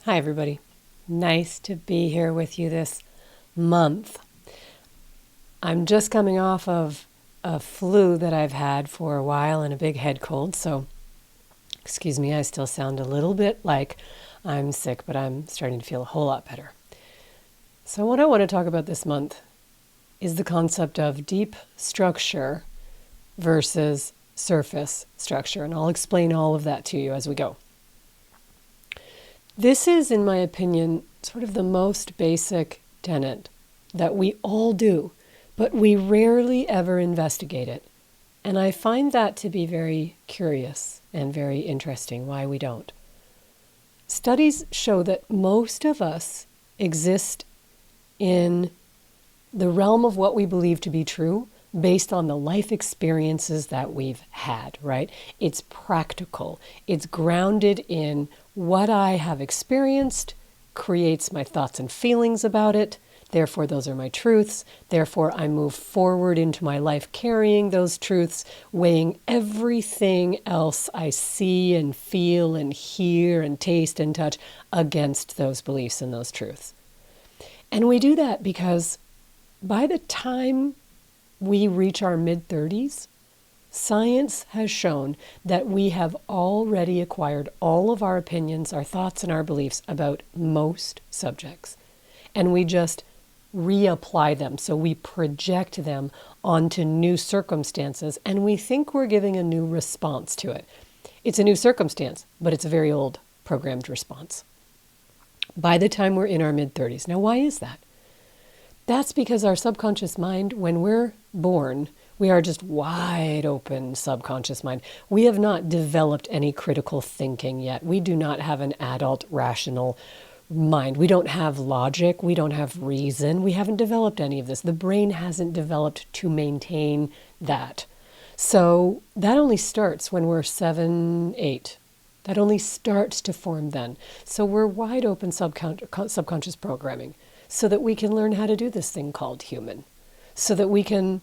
Hi, everybody. Nice to be here with you this month. I'm just coming off of a flu that I've had for a while and a big head cold, so excuse me, I still sound a little bit like I'm sick, but I'm starting to feel a whole lot better. So what I want to talk about this month is the concept of deep structure versus surface structure, and I'll explain all of that to you as we go. This is, in my opinion, sort of the most basic tenet that we all do, but we rarely ever investigate it. And I find that to be very curious and very interesting, why we don't. Studies show that most of us exist in the realm of what we believe to be true based on the life experiences that we've had, right? It's practical. It's grounded in what I have experienced, creates my thoughts and feelings about it. Therefore, those are my truths. Therefore, I move forward into my life carrying those truths, weighing everything else I see and feel and hear and taste and touch against those beliefs and those truths. And we do that because by the time we reach our mid-30s, science has shown that we have already acquired all of our opinions, our thoughts, and our beliefs about most subjects. And we just reapply them. So we project them onto new circumstances, and we think we're giving a new response to it. It's a new circumstance, but it's a very old programmed response. By the time we're in our mid-30s. Now, why is that? That's because our subconscious mind, when we're born, we are just wide open subconscious mind. We have not developed any critical thinking yet. We do not have an adult rational mind. We don't have logic. We don't have reason. We haven't developed any of this. The brain hasn't developed to maintain that. So that only starts when we're 7, 8. That only starts to form then. So we're wide open subconscious programming so that we can learn how to do this thing called human. So that we can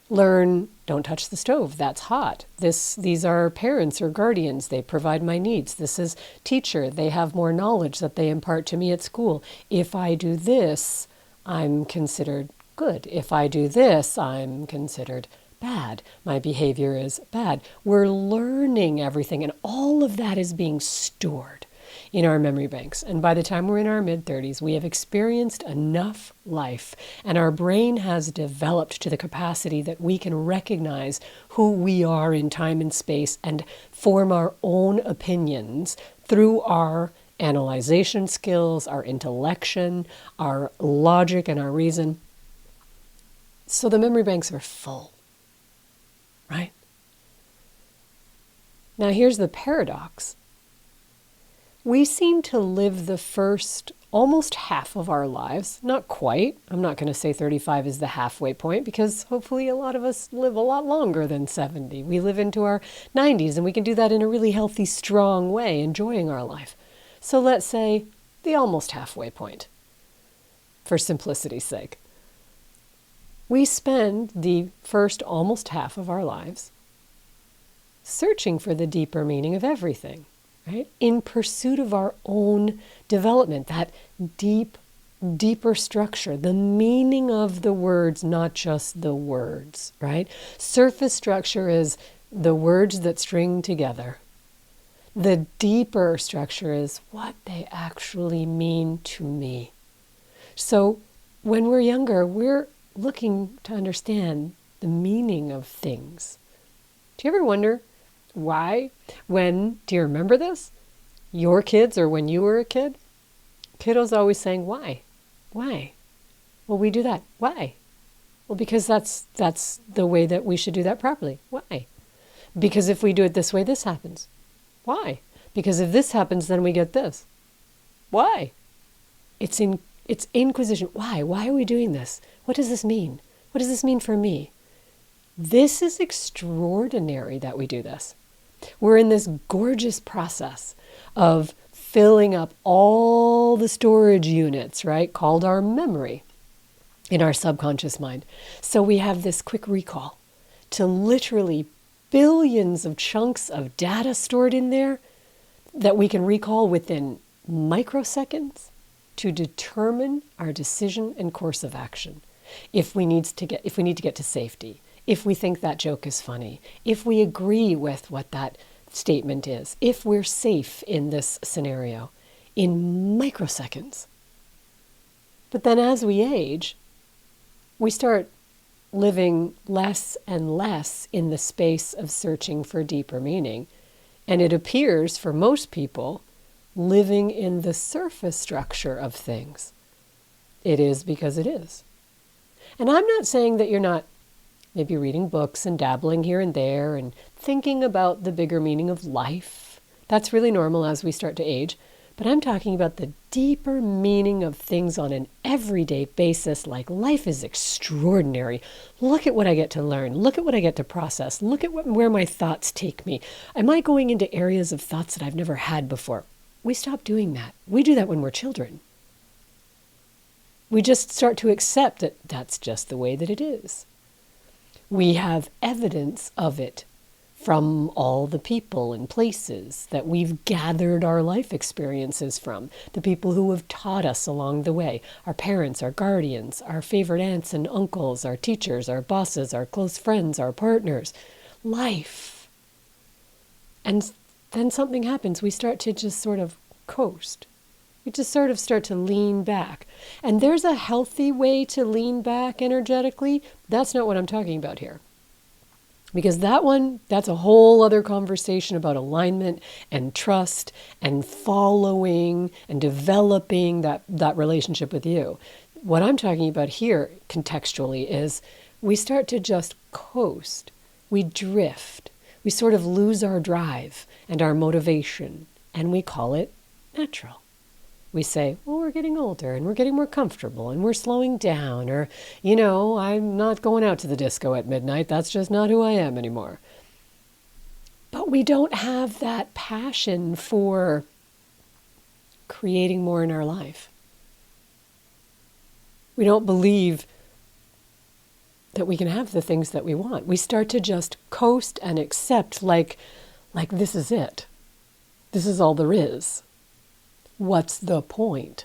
learn, don't touch the stove, that's hot. These are parents or guardians, they provide my needs. This is teacher, they have more knowledge that they impart to me at school. If I do this, I'm considered good. If I do this, I'm considered bad. My behavior is bad. We're learning everything, and all of that is being stored in our memory banks. And by the time we're in our mid-30s, we have experienced enough life, and our brain has developed to the capacity that we can recognize who we are in time and space and form our own opinions through our analyzation skills, our intellection, our logic, and our reason. So the memory banks are full, right? Now here's the paradox. We seem to live the first almost half of our lives, not quite. I'm not going to say 35 is the halfway point because hopefully a lot of us live a lot longer than 70. We live into our 90s and we can do that in a really healthy, strong way, enjoying our life. So let's say the almost halfway point, for simplicity's sake. We spend the first almost half of our lives searching for the deeper meaning of everything. Right? In pursuit of our own development, that deeper structure, the meaning of the words, not just the words, right? Surface structure is the words that string together. The deeper structure is what they actually mean to me. So when we're younger, we're looking to understand the meaning of things. Do you ever wonder why? Do you remember this? Your kids or when you were a kid? Kiddos always saying, why? Why? Well, we do that. Why? Well, because that's the way that we should do that properly. Why? Because if we do it this way, this happens. Why? Because if this happens, then we get this. Why? It's inquisition. Why? Why are we doing this? What does this mean? What does this mean for me? This is extraordinary that we do this. We're in this gorgeous process of filling up all the storage units, right, called our memory in our subconscious mind. So we have this quick recall to literally billions of chunks of data stored in there that we can recall within microseconds to determine our decision and course of action. If we need to get to safety, if we think that joke is funny, if we agree with what that statement is, if we're safe in this scenario, in microseconds. But then as we age, we start living less and less in the space of searching for deeper meaning. And it appears for most people living in the surface structure of things. It is because it is. And I'm not saying that you're not maybe reading books and dabbling here and there and thinking about the bigger meaning of life. That's really normal as we start to age. But I'm talking about the deeper meaning of things on an everyday basis, like life is extraordinary. Look at what I get to learn. Look at what I get to process. Look at where my thoughts take me. Am I going into areas of thoughts that I've never had before? We stop doing that. We do that when we're children. We just start to accept that that's just the way that it is. We have evidence of it from all the people and places that we've gathered our life experiences from, the people who have taught us along the way, our parents, our guardians, our favorite aunts and uncles, our teachers, our bosses, our close friends, our partners, life. And then something happens. We start to just sort of coast. We just sort of start to lean back. And there's a healthy way to lean back energetically. That's not what I'm talking about here. Because that's a whole other conversation about alignment and trust and following and developing that relationship with you. What I'm talking about here contextually is we start to just coast. We drift. We sort of lose our drive and our motivation, and we call it natural. We say, well, we're getting older and we're getting more comfortable and we're slowing down, or, I'm not going out to the disco at midnight. That's just not who I am anymore. But we don't have that passion for creating more in our life. We don't believe that we can have the things that we want. We start to just coast and accept like this is it. This is all there is. What's the point?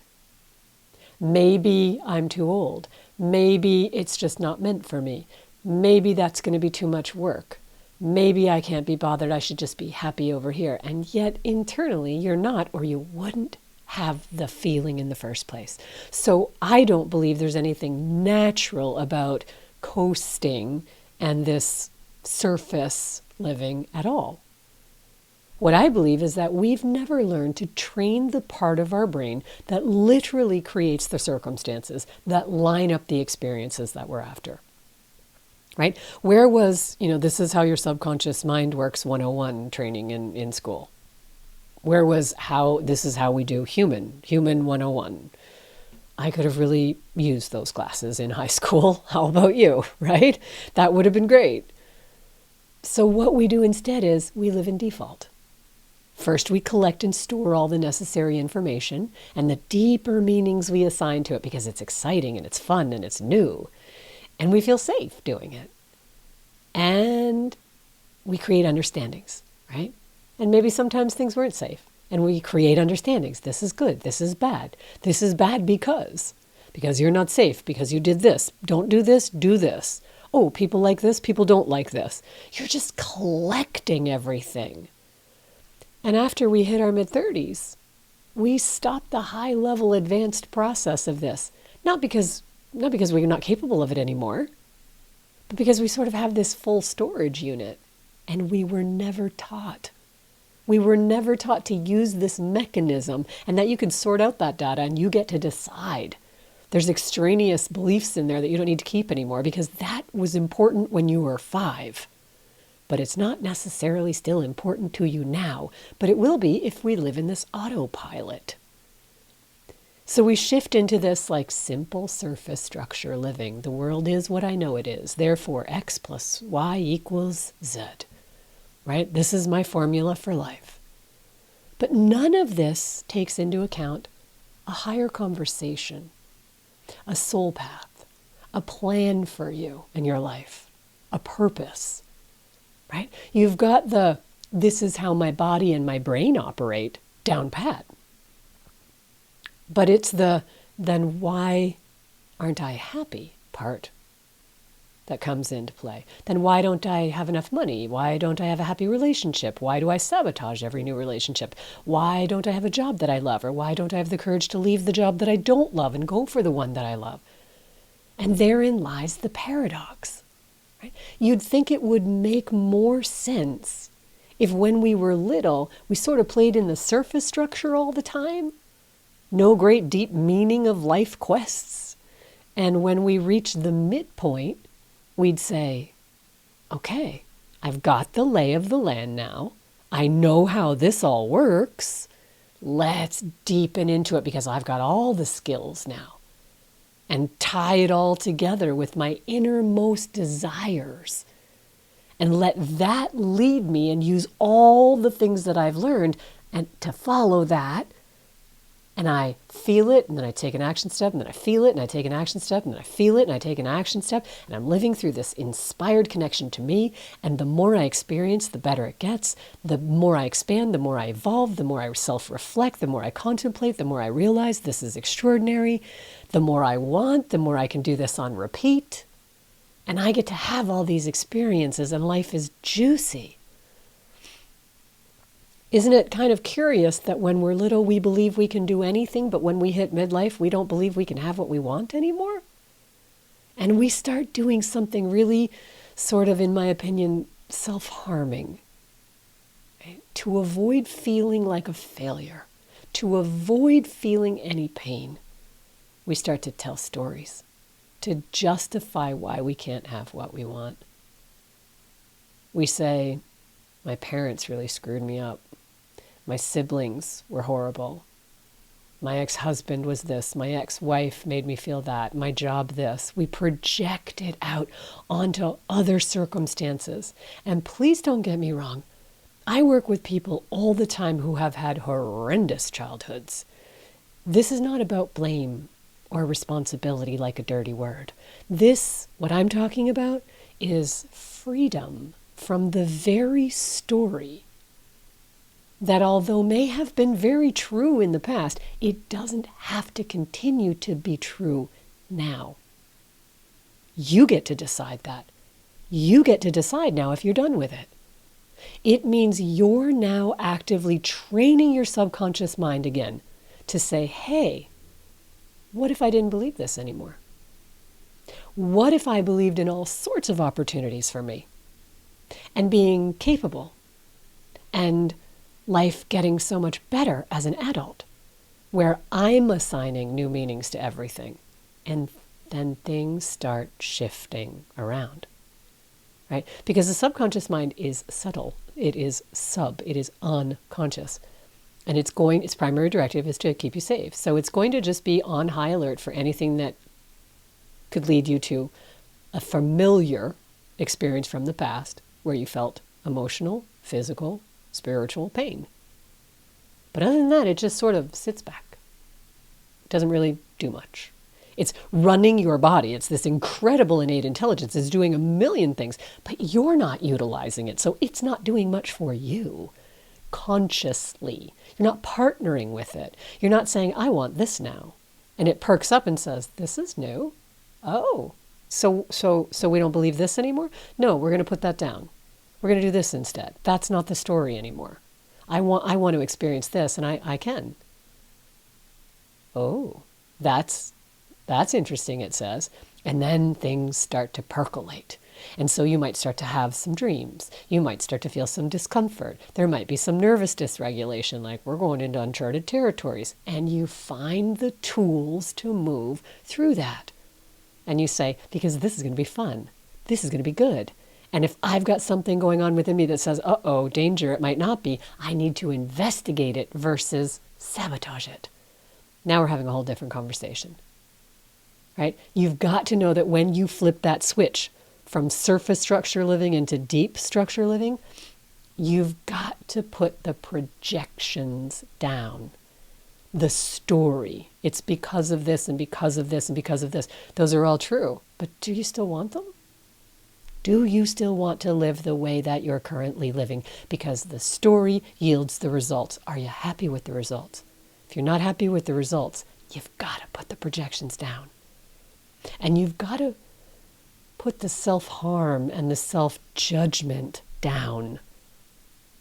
Maybe I'm too old. Maybe it's just not meant for me. Maybe that's going to be too much work. Maybe I can't be bothered. I should just be happy over here. And yet internally you're not, or you wouldn't have the feeling in the first place. So I don't believe there's anything natural about coasting and this surface living at all. What I believe is that we've never learned to train the part of our brain that literally creates the circumstances that line up the experiences that we're after. Right? Where was, this is how your subconscious mind works 101 training in school? Where was this is how we do human 101? I could have really used those classes in high school. How about you, right? That would have been great. So what we do instead is we live in default. First, we collect and store all the necessary information and the deeper meanings we assign to it because it's exciting and it's fun and it's new. And we feel safe doing it. And we create understandings, right? And maybe sometimes things weren't safe. And we create understandings. This is good. This is bad. This is bad because you're not safe, because you did this. Don't do this, do this. Oh, people like this, people don't like this. You're just collecting everything. And after we hit our mid-30s, we stop the high-level advanced process of this. Not because we're not capable of it anymore, but because we sort of have this full storage unit. And we were never taught. We were never taught to use this mechanism and that you can sort out that data and you get to decide. There's extraneous beliefs in there that you don't need to keep anymore because that was important when you were 5. But it's not necessarily still important to you now, but it will be if we live in this autopilot. So we shift into this simple surface structure living. The world is what I know it is. Therefore, X plus Y equals Z. Right? This is my formula for life. But none of this takes into account a higher conversation, a soul path, a plan for you and your life, a purpose. Right? You've got this is how my body and my brain operate down pat. But it's the then why aren't I happy part that comes into play. Then why don't I have enough money? Why don't I have a happy relationship? Why do I sabotage every new relationship? Why don't I have a job that I love? Or why don't I have the courage to leave the job that I don't love and go for the one that I love? And therein lies the paradox. Right? You'd think it would make more sense if when we were little, we sort of played in the surface structure all the time. No great deep meaning of life quests. And when we reach the midpoint, we'd say, okay, I've got the lay of the land now. I know how this all works. Let's deepen into it because I've got all the skills now. And tie it all together with my innermost desires. And let that lead me and use all the things that I've learned and to follow that. And I feel it, and then I take an action step, and then I feel it, and I take an action step, and then I feel it, and I take an action step, and I'm living through this inspired connection to me, and the more I experience, the better it gets. The more I expand, the more I evolve, the more I self-reflect, the more I contemplate, the more I realize this is extraordinary. The more I want, the more I can do this on repeat. And I get to have all these experiences, and life is juicy. Isn't it kind of curious that when we're little, we believe we can do anything, but when we hit midlife, we don't believe we can have what we want anymore? And we start doing something really sort of, in my opinion, self-harming, right? To avoid feeling like a failure, to avoid feeling any pain. We start to tell stories to justify why we can't have what we want. We say, my parents really screwed me up. My siblings were horrible. My ex-husband was this. My ex-wife made me feel that. My job this. We project it out onto other circumstances. And please don't get me wrong. I work with people all the time who have had horrendous childhoods. This is not about blame or responsibility like a dirty word. This, what I'm talking about, is freedom from the very story that although may have been very true in the past, it doesn't have to continue to be true now. You get to decide that. You get to decide now if you're done with it. It means you're now actively training your subconscious mind again to say, hey, what if I didn't believe this anymore? What if I believed in all sorts of opportunities for me and being capable and life getting so much better as an adult, where I'm assigning new meanings to everything, and then things start shifting around, right? Because the subconscious mind is subtle. It is it is unconscious. And its primary directive is to keep you safe. So it's going to just be on high alert for anything that could lead you to a familiar experience from the past where you felt emotional, physical, spiritual pain. But other than that, it just sort of sits back. It doesn't really do much. It's running your body. It's this incredible innate intelligence. It's doing a million things, but you're not utilizing it. So it's not doing much for you consciously. You're not partnering with it. You're not saying, I want this now. And it perks up and says, this is new. Oh, so we don't believe this anymore? No, we're going to put that down. We're going to do this instead. That's not the story anymore. I want to experience this, and I can. Oh, that's interesting, it says. And then things start to percolate. And so you might start to have some dreams. You might start to feel some discomfort. There might be some nervous dysregulation, like we're going into uncharted territories. And you find the tools to move through that. And you say, because this is going to be fun. This is going to be good. And if I've got something going on within me that says, uh-oh, danger, it might not be, I need to investigate it versus sabotage it. Now we're having a whole different conversation, right? You've got to know that when you flip that switch from surface structure living into deep structure living, you've got to put the projections down. The story. It's because of this and because of this and because of this. Those are all true. But do you still want them? Do you still want to live the way that you're currently living? Because the story yields the results. Are you happy with the results? If you're not happy with the results, you've got to put the projections down. And you've got to put the self-harm and the self-judgment down,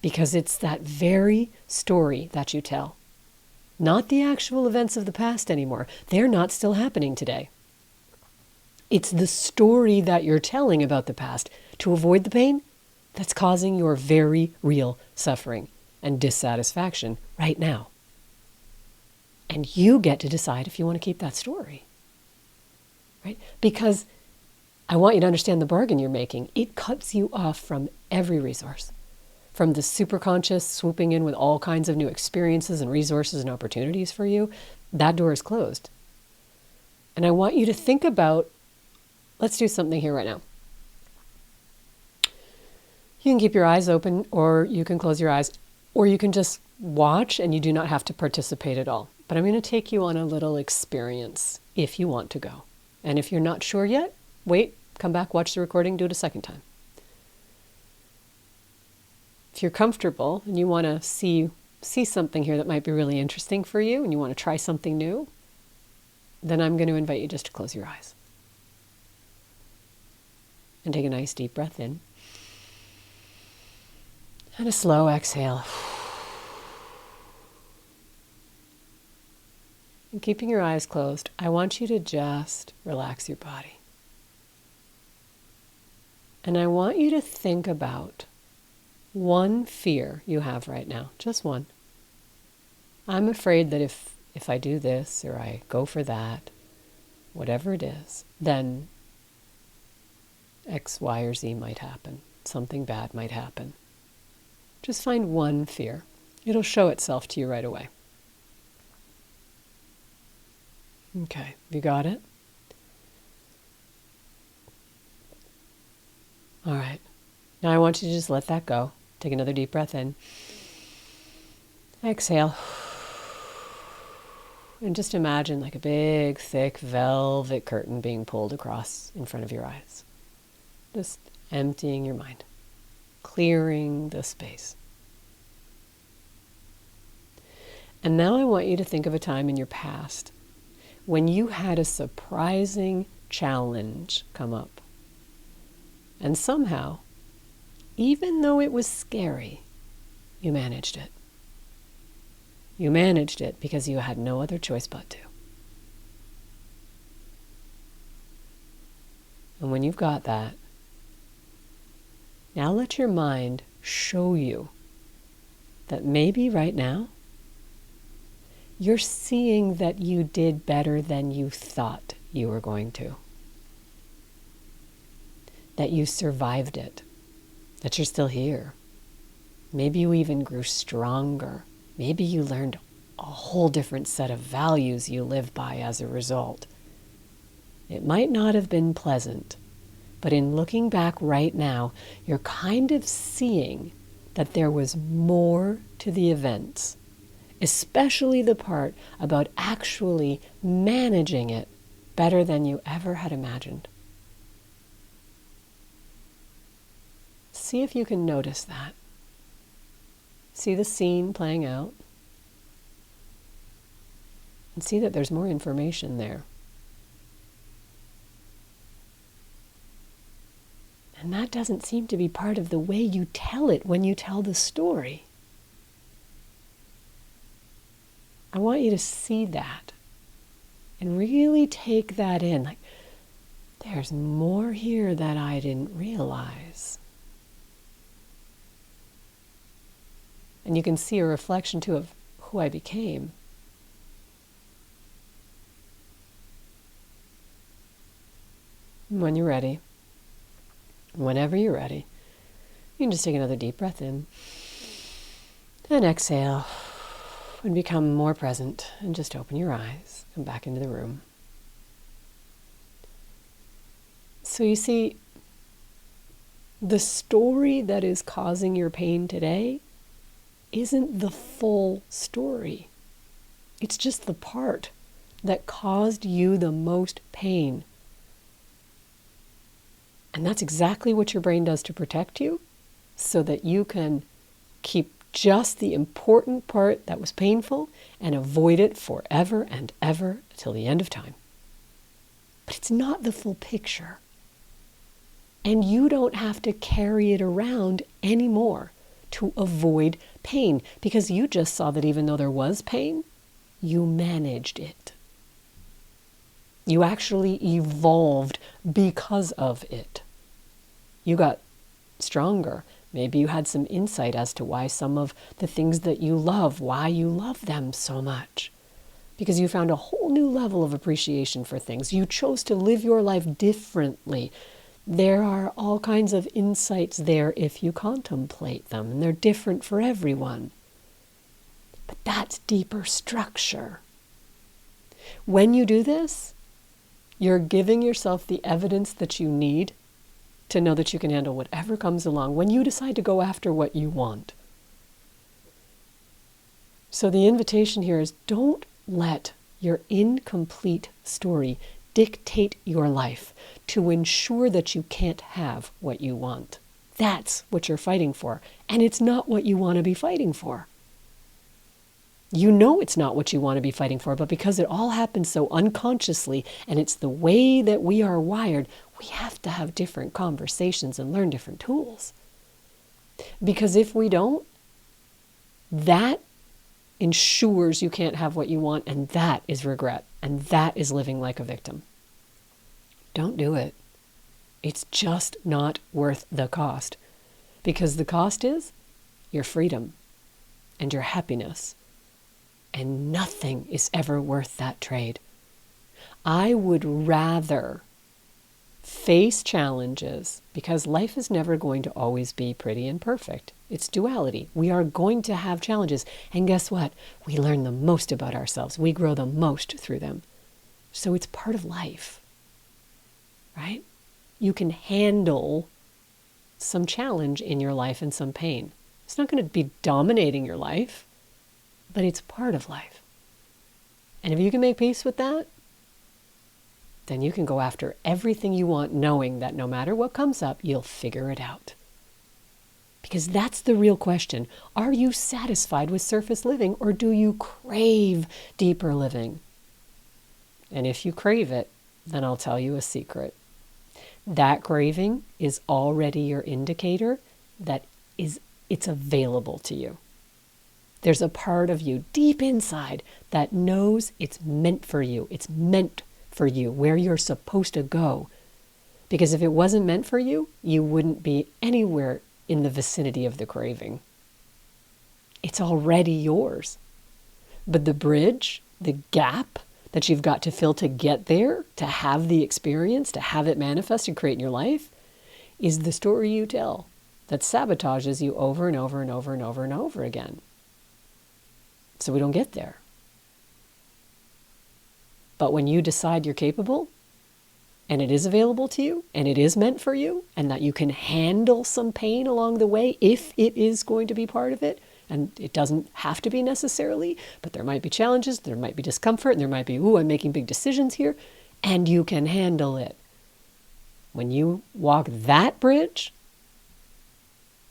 because it's that very story that you tell, not the actual events of the past anymore. They're not still happening today. It's the story that you're telling about the past to avoid the pain that's causing your very real suffering and dissatisfaction right now. And you get to decide if you want to keep that story. Right? Because I want you to understand the bargain you're making. It cuts you off from every resource. From the superconscious swooping in with all kinds of new experiences and resources and opportunities for you, that door is closed. And I want you to think about, let's do something here right now. You can keep your eyes open, or you can close your eyes, or you can just watch and you do not have to participate at all. But I'm going to take you on a little experience if you want to go. And if you're not sure yet, wait, come back, watch the recording, do it a second time. If you're comfortable and you want to see something here that might be really interesting for you and you want to try something new, then I'm going to invite you just to close your eyes. And take a nice deep breath in. And a slow exhale. And keeping your eyes closed, I want you to just relax your body. And I want you to think about one fear you have right now, just one. I'm afraid that if I do this or I go for that, whatever it is, then X, Y, or Z might happen. Something bad might happen. Just find one fear. It'll show itself to you right away. Okay, you got it? All right. Now I want you to just let that go. Take another deep breath in. Exhale. And just imagine like a big, thick velvet curtain being pulled across in front of your eyes. Just emptying your mind. Clearing the space. And now I want you to think of a time in your past when you had a surprising challenge come up. And somehow, even though it was scary, you managed it. You managed it because you had no other choice but to. And when you've got that, now let your mind show you that maybe right now, you're seeing that you did better than you thought you were going to. That you survived it. That you're still here. Maybe you even grew stronger. Maybe you learned a whole different set of values you live by as a result. It might not have been pleasant, but in looking back right now, you're kind of seeing that there was more to the events, especially the part about actually managing it better than you ever had imagined. See if you can notice that. See the scene playing out. And see that there's more information there. And that doesn't seem to be part of the way you tell it when you tell the story. I want you to see that and really take that in. Like, there's more here that I didn't realize. And you can see a reflection too of who I became. When you're ready, whenever you're ready, you can just take another deep breath in and exhale and become more present and just open your eyes, come back into the room. So you see, the story that is causing your pain today isn't the full story. It's just the part that caused you the most pain. And that's exactly what your brain does to protect you, so that you can keep just the important part that was painful and avoid it forever and ever till the end of time. But it's not the full picture. And you don't have to carry it around anymore to avoid pain, because you just saw that even though there was pain, you managed it. You actually evolved because of it. You got stronger. Maybe you had some insight as to why some of the things that you love, why you love them so much. Because you found a whole new level of appreciation for things. You chose to live your life differently. There are all kinds of insights there if you contemplate them, and they're different for everyone. But that's deeper structure. When you do this, you're giving yourself the evidence that you need to know that you can handle whatever comes along when you decide to go after what you want. So the invitation here is, don't let your incomplete story dictate your life to ensure that you can't have what you want. That's what you're fighting for, and it's not what you want to be fighting for. You know it's not what you want to be fighting for, but because it all happens so unconsciously, and it's the way that we are wired, we have to have different conversations and learn different tools. Because if we don't, that ensures you can't have what you want, and that is regret, and that is living like a victim. Don't do it. It's just not worth the cost, because the cost is your freedom and your happiness, and nothing is ever worth that trade. I would rather face challenges, because life is never going to always be pretty and perfect. It's duality. We are going to have challenges. And guess what? We learn the most about ourselves. We grow the most through them. So it's part of life, right? You can handle some challenge in your life and some pain. It's not going to be dominating your life, but it's part of life. And if you can make peace with that, then you can go after everything you want, knowing that no matter what comes up, you'll figure it out. Because that's the real question. Are you satisfied with surface living, or do you crave deeper living? And if you crave it, then I'll tell you a secret. That craving is already your indicator that it's available to you. There's a part of you deep inside that knows it's meant for you. It's meant for you, where you're supposed to go. Because if it wasn't meant for you, you wouldn't be anywhere in the vicinity of the craving. It's already yours. But the bridge, the gap that you've got to fill to get there, to have the experience, to have it manifest and create in your life, is the story you tell that sabotages you over and over and over and over and over again. So we don't get there. But when you decide you're capable, and it is available to you, and it is meant for you, and that you can handle some pain along the way if it is going to be part of it, and it doesn't have to be necessarily, but there might be challenges, there might be discomfort, and there might be, I'm making big decisions here, and you can handle it. When you walk that bridge,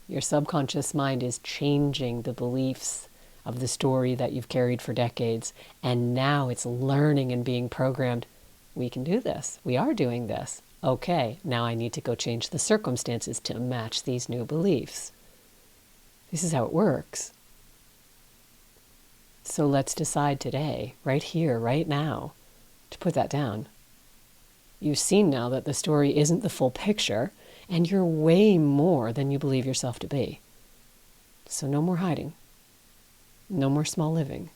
your subconscious mind is changing the beliefs of the story that you've carried for decades, and now it's learning and being programmed. We can do this. We are doing this. Okay, now I need to go change the circumstances to match these new beliefs. This is how it works. So let's decide today, right here, right now, to put that down. You've seen now that the story isn't the full picture, and you're way more than you believe yourself to be. So no more hiding. No more small living.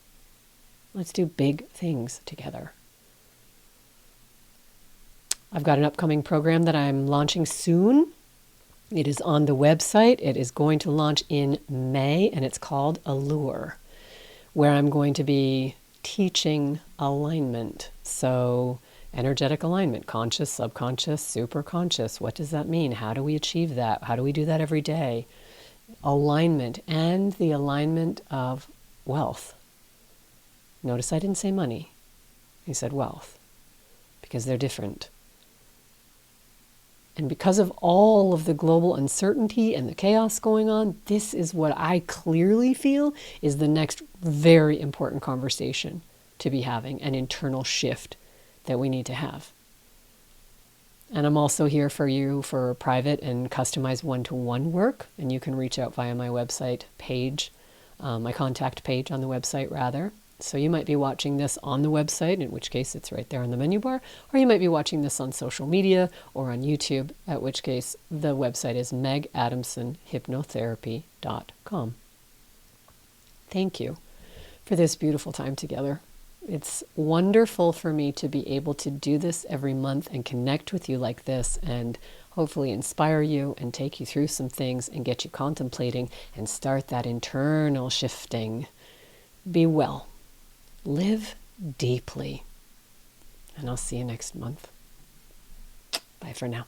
Let's do big things together. I've got an upcoming program that I'm launching soon. It is on the website. It is going to launch in May, and it's called ALLURE, where I'm going to be teaching alignment. So energetic alignment, conscious, subconscious, superconscious. What does that mean? How do we achieve that? How do we do that every day? Alignment, and the alignment of wealth. Notice I didn't say money. I said wealth, because they're different. And because of all of the global uncertainty and the chaos going on, this is what I clearly feel is the next very important conversation to be having, an internal shift that we need to have. And I'm also here for you for private and customized one-to-one work. And you can reach out via my website page, my contact page on the website rather. So you might be watching this on the website, in which case it's right there on the menu bar, or you might be watching this on social media or on YouTube, at which case the website is megadamsonhypnotherapy.com. Thank you for this beautiful time together. It's wonderful for me to be able to do this every month and connect with you like this and hopefully inspire you and take you through some things and get you contemplating and start that internal shifting. Be well. Live deeply. And I'll see you next month. Bye for now.